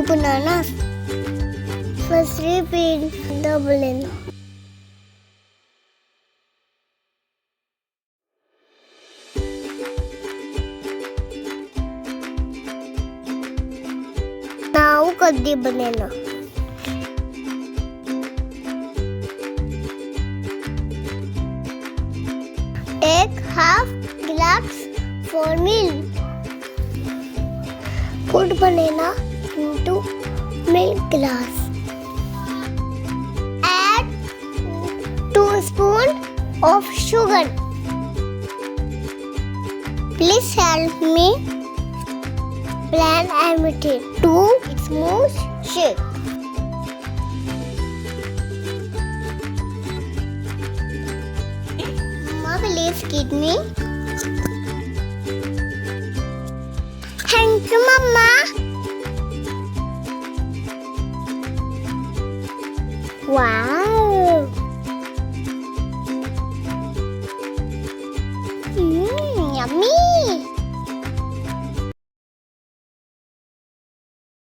bananas. First repeat the blend. Now cut the banana. Take half glass for milk. Put banana into milk glass. Add 2 spoons of sugar. Please help me blend and mix it to smooth shake. Mama, please give me. Thank you, Mama. Wow. Yummy.